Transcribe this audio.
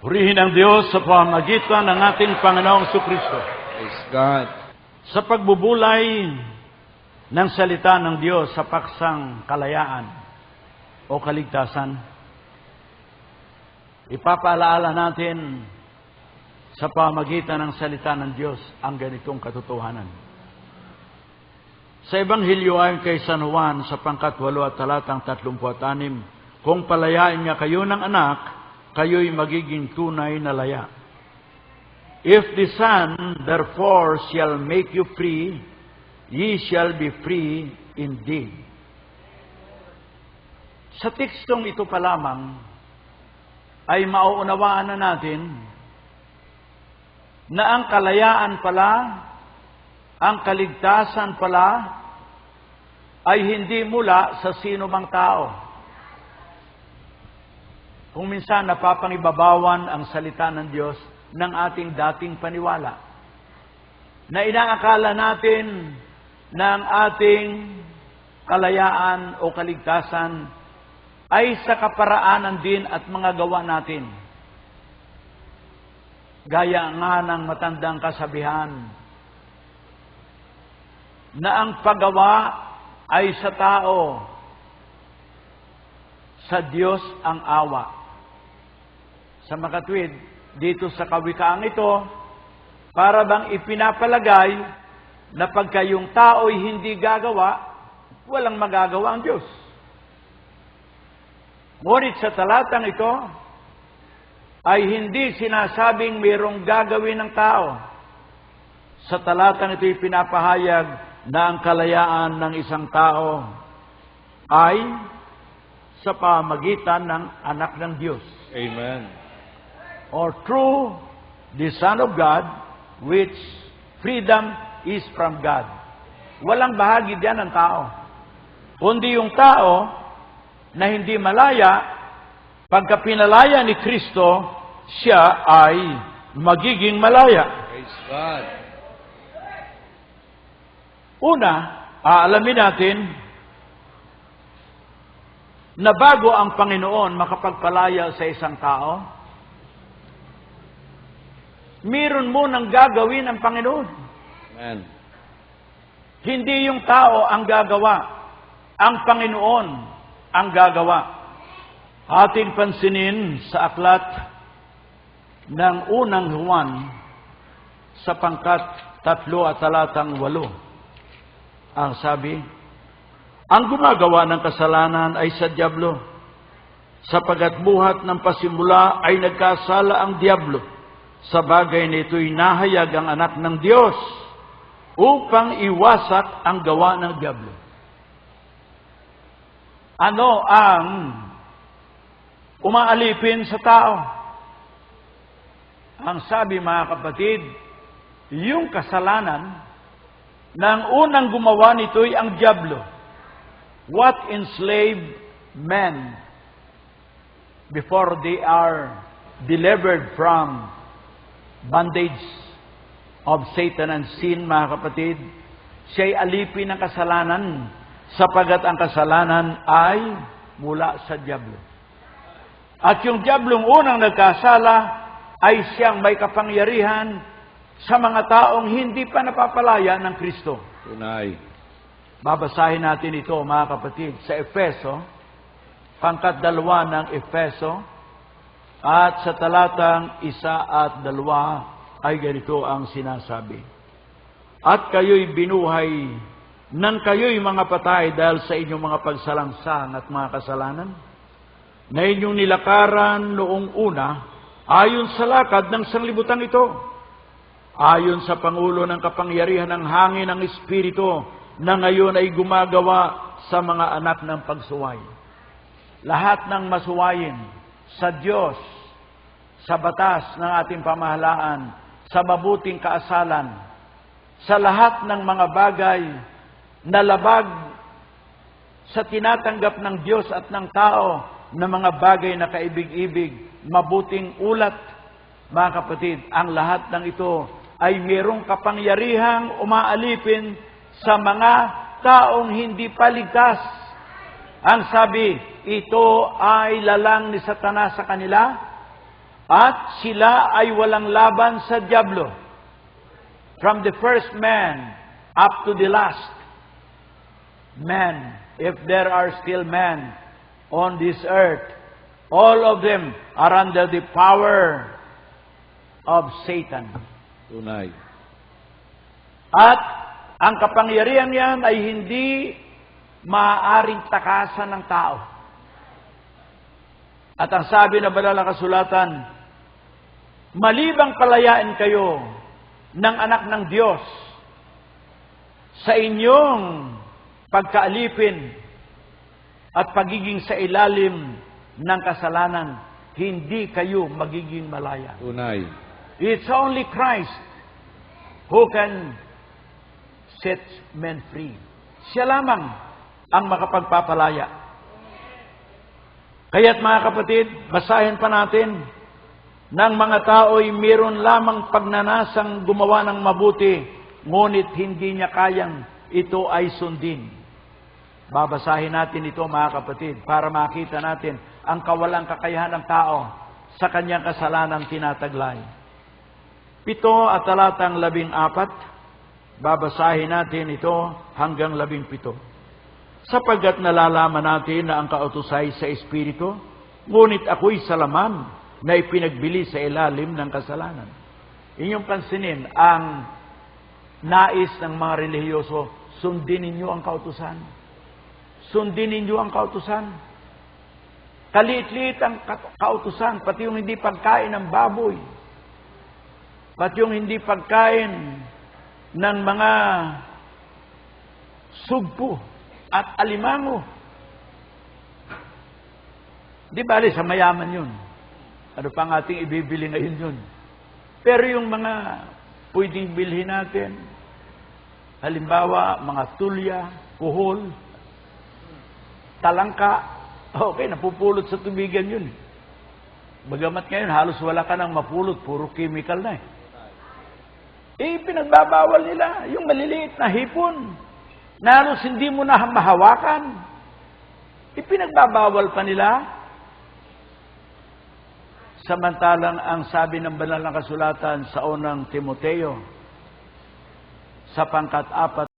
Purihin ang Diyos sa pamamagitan ng ating Panginoong Jesucristo. Praise God. Sa pagbubulay ng salita ng Diyos sa paksang kalayaan o kaligtasan, ipapaalaala natin sa pamamagitan ng salita ng Diyos ang ganitong katotohanan. Sa Ebanghelyo ayon kay San Juan sa pangkat-8 at talatang 36, kung palayain niya kayo ng anak, kayo'y magiging tunay na laya. If the Son therefore shall make you free, ye shall be free indeed. Sa tekstong ito pa lamang, ay mauunawaan na natin na ang kalayaan pala, ang kaligtasan pala, ay hindi mula sa sino mang tao. Kung minsan napapangibabawan ang salita ng Diyos ng ating dating paniwala, na inaakala natin na ang ating kalayaan o kaligtasan ay sa kaparaanan din at mga gawa natin. Gaya nga ng matandang kasabihan, na ang paggawa ay sa tao, sa Diyos ang awa. Sa makatwid, dito sa kawikaang ito, para bang ipinapalagay na pagka yung tao'y hindi gagawa, walang magagawa ang Diyos. Ngunit sa talatang ito, ay hindi sinasabing mayroong gagawin ng tao. Sa talatang ito, pinapahayag na ang kalayaan ng isang tao ay sa pamagitan ng anak ng Diyos. Amen. Or through the Son of God, which freedom is from God. Walang bahagi diyan ng tao. Kundi yung tao na hindi malaya, pagka pinalaya ni Kristo, siya ay magiging malaya. Praise God. Una, aalamin natin na bago ang Panginoon makapagpalaya sa isang tao, meron munang gagawin ang Panginoon. Amen. Hindi yung tao ang gagawa, ang Panginoon ang gagawa. Ating pansinin sa aklat ng unang Juan sa pangkat 3 at talatang 8. Ang sabi, ang gumagawa ng kasalanan ay sa dyablo, sapagat buhat ng pasimula ay nagkasala ang dyablo. Sa bagay nito'y nahayag ang anak ng Diyos upang iwasak ang gawa ng dyablo. Ano ang umaalipin sa tao? Ang sabi, mga kapatid, yung kasalanan ng unang gumawa nito'y ang dyablo. What enslaved men before they are delivered from bondage of Satan and sin, mga kapatid, siya'y alipin ng kasalanan, sapagat ang kasalanan ay mula sa dyablo. At yung dyablong unang nagkasala ay siyang may kapangyarihan sa mga taong hindi pa napapalaya ng Kristo. Tunay. Babasahin natin ito, mga kapatid, sa Efeso, pangkat 2 ng Efeso, at sa talatang 1 at 2 ay ganito ang sinasabi. At kayo'y binuhay nang kayo'y mga patay dahil sa inyong mga pagsalangsang at mga kasalanan, na inyong nilakaran noong una, ayon sa lakad ng sanglibutan ito, ayon sa pangulo ng kapangyarihan ng hangin ng Espiritu, na ngayon ay gumagawa sa mga anak ng pagsuway. Lahat ng masuwayin sa Diyos, sa batas ng ating pamahalaan, sa mabuting kaasalan, sa lahat ng mga bagay na labag sa tinatanggap ng Diyos at ng tao na mga bagay na kaibig-ibig, mabuting ulat, mga kapatid, ang lahat ng ito ay mayroong kapangyarihang umaalipin sa mga taong hindi paligtas. Ang sabi, ito ay lalang ni Satanas sa kanila At sila ay walang laban sa dyablo. From the first man up to the last man, if there are still men on this earth, all of them are under the power of Satan. Tunay. At ang kapangyarihan niyan ay hindi maaaring takasan ng tao. At ang sabi na banal na kasulatan, malibang palayain kayo ng anak ng Diyos sa inyong pagkaalipin at pagiging sa ilalim ng kasalanan, hindi kayo magiging malaya. Tunay. It's only Christ who can set men free. Siya lamang ang makapagpapalaya. Kaya't mga kapatid, basahin pa natin, ng mga tao'y meron lamang pagnanasang gumawa ng mabuti, ngunit hindi niya kayang ito ay sundin. Babasahin natin ito mga kapatid para makita natin ang kawalang kakayahan ng tao sa kanyang kasalanang tinataglay. 7 at talatang 14, babasahin natin ito hanggang 17. Sapagkat nalalaman natin na ang kautusay sa Espiritu, ngunit ako'y sa laman na ipinagbili sa ilalim ng kasalanan. Inyong pansinin, ang nais ng mga relihiyoso, sundin ninyo ang kautusan. Sundin ninyo ang kautusan. Kaliit-liit ang kautusan, pati yung hindi pagkain ng baboy. Pati yung hindi pagkain ng mga sugpo at alimango. Di bali, sa mayaman yun. Ano pang ating ibibili ngayon yun? Pero yung mga pwedeng bilhin natin, halimbawa, mga tulya, kuhol, talangka, okay, napupulot sa tubigan yun. Bagamat ngayon, halos wala ka nang mapulot, puro chemical na eh. Pinagbabawal nila yung maliliit na hipon na halos hindi mo na mahawakan. Ipinagbabawal pa nila. Samantalang ang sabi ng banal na kasulatan sa unang Timoteo, sa pangkat-4